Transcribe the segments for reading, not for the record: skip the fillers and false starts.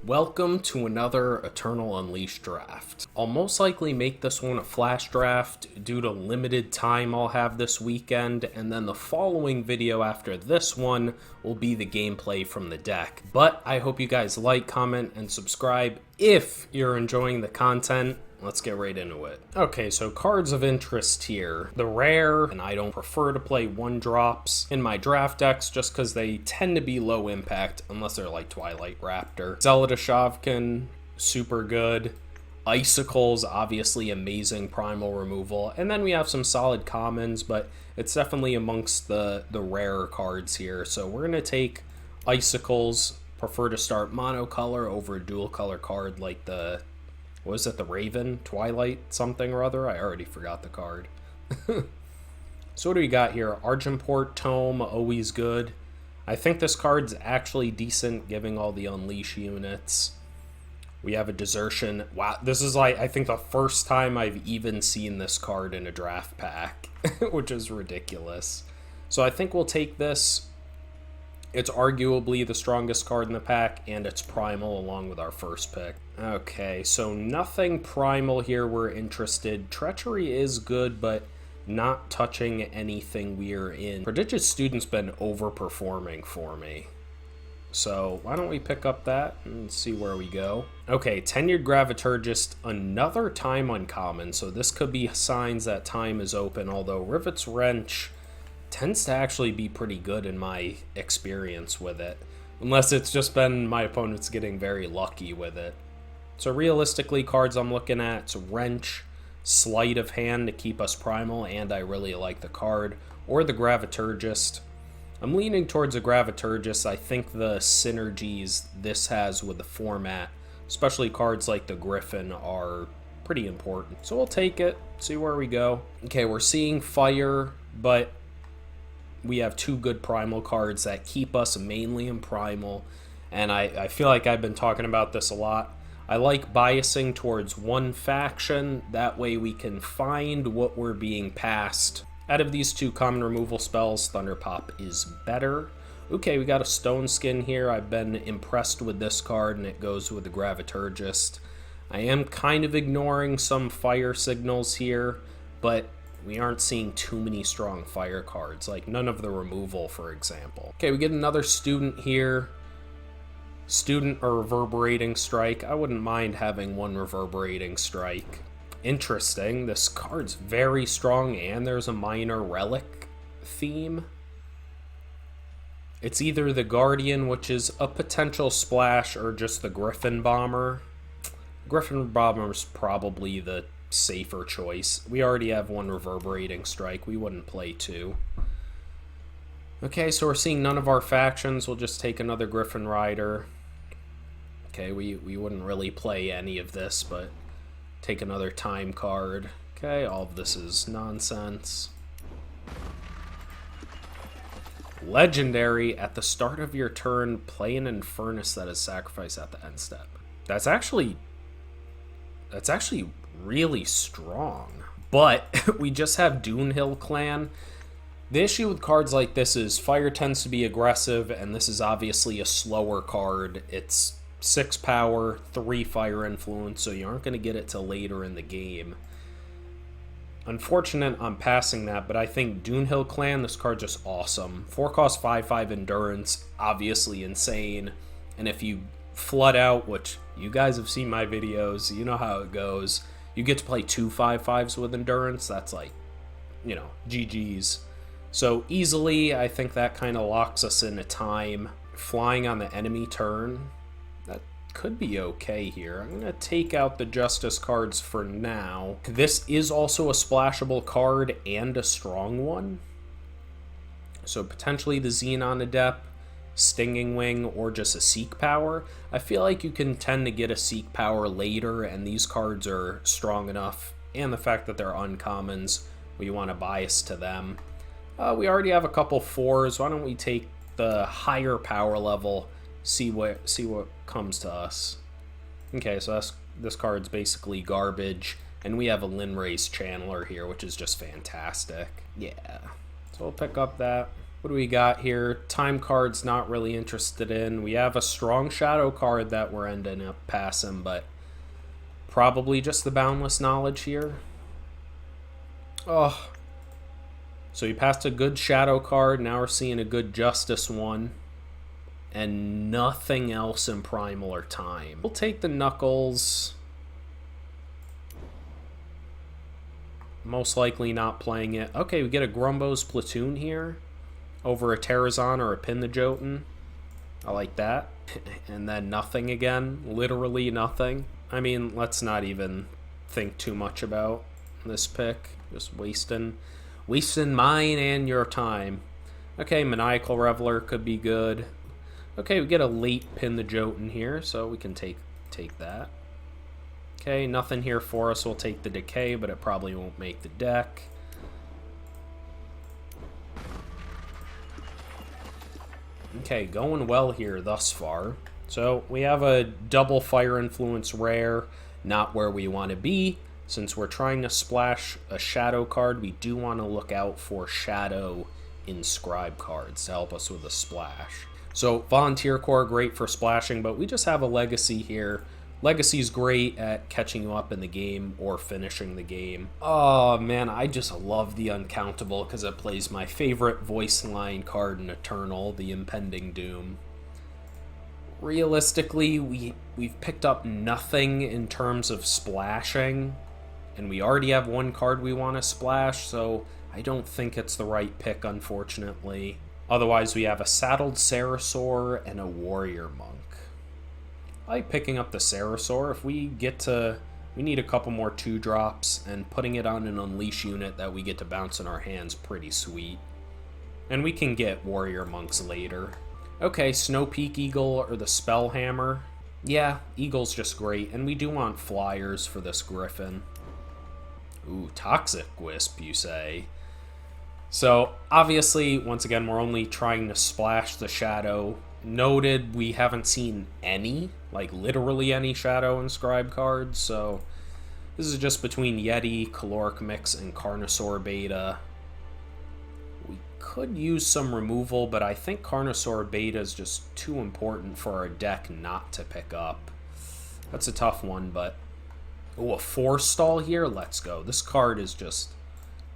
Welcome to another Eternal Unleashed draft. I'll most likely make this one a flash draft due to limited time I'll have this weekend, and then the following video after this one will be the gameplay from the deck. But I hope you guys like, comment, and subscribe if you're enjoying the content. Let's get right into it. Okay, so cards of interest here. The rare, and I don't prefer to play 1-drops in my draft decks just because they tend to be low impact unless they're like Twilight Raptor. Zelda Shavkin, super good. Icicles, obviously amazing primal removal. And then we have some solid commons, but it's definitely amongst the rarer cards here. So we're going to take Icicles. Prefer to start monocolor over a dual color card like the... Was it the Raven? Twilight something or other? I already forgot the card. So what do we got here? Argenport Tome, always good. I think this card's actually decent, giving all the Unleash units. We have a Desertion. Wow, this is like, I think the first time I've even seen this card in a draft pack, which is ridiculous. So I think we'll take this. It's arguably the strongest card in the pack, and it's primal along with our first pick. Okay, so nothing primal here we're interested. Treachery is good, but not touching anything we're in. Prodigious Student's been overperforming for me. So why don't we pick up that and see where we go. Okay, Tenured Graviturgist, another time uncommon, so this could be signs that time is open, although Rivet's Wrench tends to actually be pretty good in my experience with it. Unless it's just been my opponents getting very lucky with it. So realistically, cards I'm looking at, it's Wrench, Sleight of Hand to keep us primal, and I really like the card. Or the Graviturgist. I'm leaning towards the Graviturgist. I think the synergies this has with the format, especially cards like the Griffin, are pretty important. So we'll take it, see where we go. Okay, we're seeing Fire, but we have two good primal cards that keep us mainly in primal, and I feel like I've been talking about this a lot. I like biasing towards one faction, that way we can find what we're being passed. Out of these two common removal spells, Thunderpop is better. Okay, we got a Stone Skin here. I've been impressed with this card, and it goes with the Graviturgist. I am kind of ignoring some fire signals here, but we aren't seeing too many strong fire cards, like none of the removal, for example. Okay, we get another Student here. Student or Reverberating Strike. I wouldn't mind having one Reverberating Strike. Interesting, this card's very strong, and there's a minor relic theme. It's either the Guardian, which is a potential splash, or just the Griffin Bomber. Griffin Bomber's probably the safer choice. We already have one Reverberating Strike. We wouldn't play two. Okay, so we're seeing none of our factions. We'll just take another Griffin Rider. Okay, we wouldn't really play any of this, but take another time card. Okay, all of this is nonsense. Legendary, at the start of your turn, play an Infernus that is sacrificed at the end step. That's actually really strong, but we just have Doonhill Clan. The issue with cards like this is fire tends to be aggressive, and this is obviously a slower card. It's 6 power, 3 fire influence, so you aren't going to get it till later in the game. Unfortunate I'm passing that, but I think Doonhill Clan, this card's just awesome. 4 cost 5/5 endurance, obviously insane, and if you flood out, which you guys have seen my videos, you know how it goes. You get to play 2 5/5s with endurance. That's like, you know, GG's. So easily, I think that kind of locks us into time. Flying on the enemy turn, that could be okay here. I'm going to take out the Justice cards for now. This is also a splashable card and a strong one. So potentially the Xenon Adept, Stinging Wing, or just a Seek Power. I feel like you can tend to get a Seek Power later, and these cards are strong enough, and the fact that they're uncommons, we want to bias to them. We already have a couple 4s. Why don't we take the higher power level, see what comes to us. Okay, so this card's basically garbage, and we have a Linrace Channeler here, which is just fantastic. Yeah, so we'll pick up that. What do we got here? Time card's not really interested in. We have a strong shadow card that we're ending up passing, but probably just the Boundless Knowledge here. Oh. So we passed a good shadow card. Now we're seeing a good Justice one. And nothing else in Primal or Time. We'll take the Knuckles. Most likely not playing it. Okay, we get a Grumbo's Platoon here over a Terrazon or a Pin the Jotun. I like that. And then nothing again. Literally nothing. I mean, let's not even think too much about this pick. Just wasting mine and your time. Okay, Maniacal Reveler could be good. Okay, we get a late Pin the Jotun here, so we can take that. Okay, nothing here for us. We'll take the Decay, but it probably won't make the deck. Okay, going well here thus far. So we have a double Fire Influence rare, not where we want to be. Since we're trying to splash a Shadow card, we do want to look out for Shadow Inscribe cards to help us with a splash. So Volunteer Corps, great for splashing, but we just have a Legacy here. Legacy's great at catching you up in the game or finishing the game. Oh man, I just love the Uncountable because it plays my favorite voice line card in Eternal, the Impending Doom. Realistically, we've picked up nothing in terms of splashing, and we already have one card we want to splash, so I don't think it's the right pick, unfortunately. Otherwise, we have a Saddled Sarasaur and a Warrior Monk. I like picking up the Sarasaur. If we get to... We need a couple more 2-drops, and putting it on an Unleash unit that we get to bounce in our hands, pretty sweet. And we can get Warrior Monks later. Okay, Snow Peak Eagle or the Spellhammer. Yeah, Eagle's just great, and we do want flyers for this Griffin. Ooh, Toxic Wisp, you say? So, obviously, once again, we're only trying to splash the Shadow. Noted, we haven't seen any, like literally any Shadow Inscribe cards, so this is just between Yeti, Caloric Mix, and Carnosaur Beta. We could use some removal, but I think Carnosaur Beta is just too important for our deck not to pick up. That's a tough one, but... Oh, a Force Stall here? Let's go. This card is just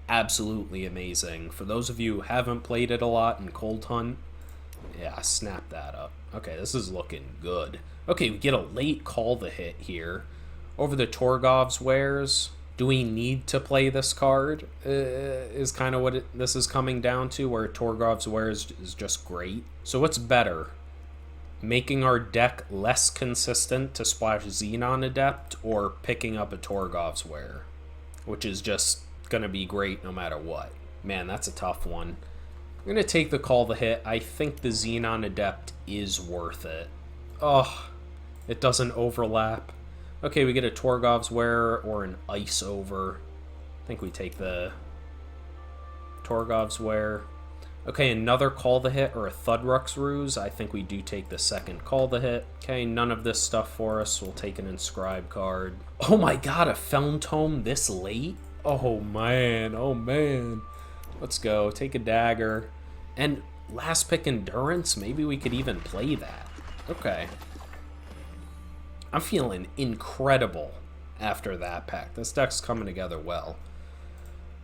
absolutely amazing. For those of you who haven't played it a lot in Cold Hunt, yeah, snap that up. Okay, this is looking good. Okay, we get a late Call the Hit here. Over the Torgov's Wares. Do we need to play this card? Is kind of what this is coming down to, where Torgov's Wares is just great. So what's better? Making our deck less consistent to splash Xenon Adept, or picking up a Torgov's Ware? Which is just going to be great no matter what. Man, that's a tough one. I'm going to take the Call the Hit. I think the Xenon Adept is worth it. Oh, it doesn't overlap. Okay, we get a Torgov's Ware or an Ice Over. I think we take the Torgov's Ware. Okay, another Call the Hit or a Thudrux Ruse. I think we do take the second Call the Hit. Okay, none of this stuff for us. We'll take an Inscribe card. Oh my god, a Feln Tome this late? Oh man, oh man. Let's go, take a Dagger. And last pick Endurance, maybe we could even play that. Okay. I'm feeling incredible after that pack. This deck's coming together well.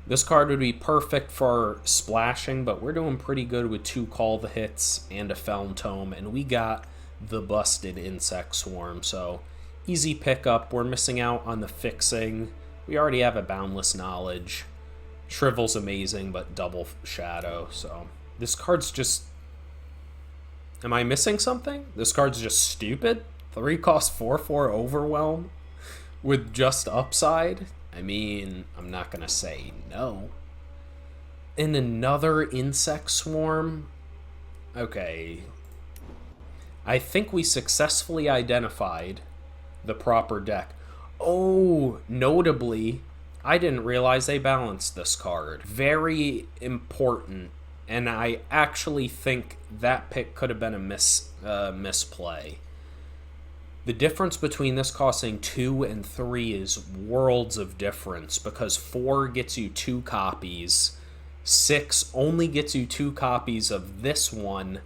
This card would be perfect for splashing, but we're doing pretty good with 2 Call the Hits and a Feln Tome, and we got the busted Insect Swarm, so easy pickup. We're missing out on the fixing. We already have a Boundless Knowledge. Shrivel's amazing, but double Shadow, so... This card's just... Am I missing something? This card's just stupid? 3 cost 4/4 Overwhelm with just upside? I mean, I'm not going to say no. And another Insect Swarm? Okay. I think we successfully identified the proper deck. Oh, notably, I didn't realize they balanced this card. Very important. And I actually think that pick could have been a misplay. The difference between this costing 2 and 3 is worlds of difference, because 4 gets you 2 copies, 6 only gets you 2 copies of this one,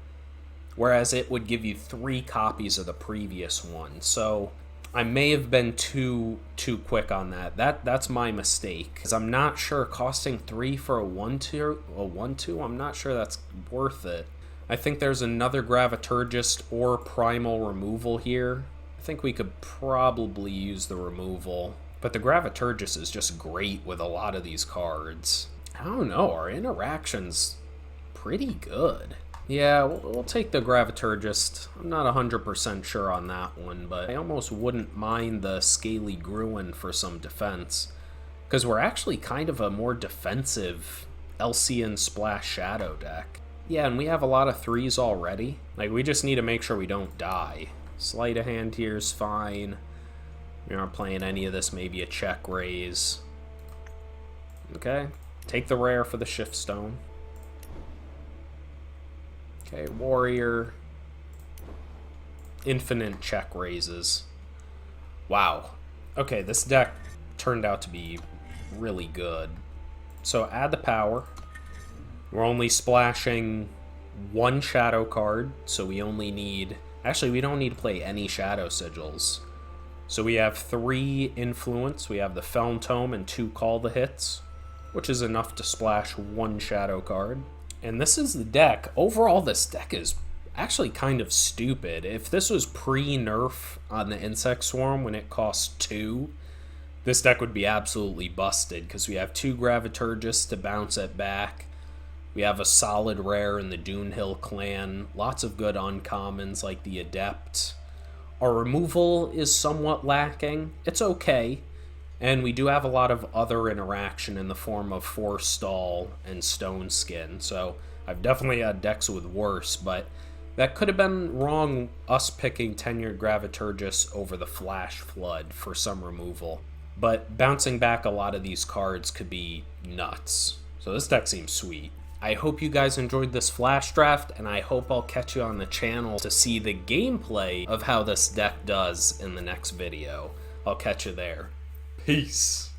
whereas it would give you 3 copies of the previous one. So I may have been too quick on that. That's my mistake, because I'm not sure costing 3 for a 1/2, I'm not sure that's worth it. I think there's another Graviturgist or Primal removal here. I think we could probably use the removal, but the Graviturgist is just great with a lot of these cards. I don't know, our interaction's pretty good. Yeah, we'll take the Graviturgist. I'm not 100% sure on that one, but I almost wouldn't mind the Scaly Gruen for some defense, because we're actually kind of a more defensive Elcian Splash Shadow deck. Yeah, and we have a lot of 3s already. Like, we just need to make sure we don't die. Sleight of hand here is fine. We aren't playing any of this, maybe a check raise. Okay, take the rare for the Shift Stone. Okay, Warrior. Infinite check raises. Wow. Okay, this deck turned out to be really good. So add the power. We're only splashing 1 shadow card, so we only need... Actually, we don't need to play any shadow sigils. So we have 3 influence. We have the Feln Tome and 2 Call the Hits, which is enough to splash 1 shadow card. And this is the deck. Overall, this deck is actually kind of stupid. If this was pre-nerf on the Insect Swarm when it cost 2, this deck would be absolutely busted, because we have 2 Graviturgists to bounce it back. We have a solid rare in the Dunehill clan. Lots of good uncommons like the Adept. Our removal is somewhat lacking. It's okay. And we do have a lot of other interaction in the form of Forestall and Stone Skin. So I've definitely had decks with worse, but that could have been wrong, us picking Tenured Graviturgist over the Flash Flood for some removal. But bouncing back a lot of these cards could be nuts. So this deck seems sweet. I hope you guys enjoyed this flash draft, and I hope I'll catch you on the channel to see the gameplay of how this deck does in the next video. I'll catch you there. Peace.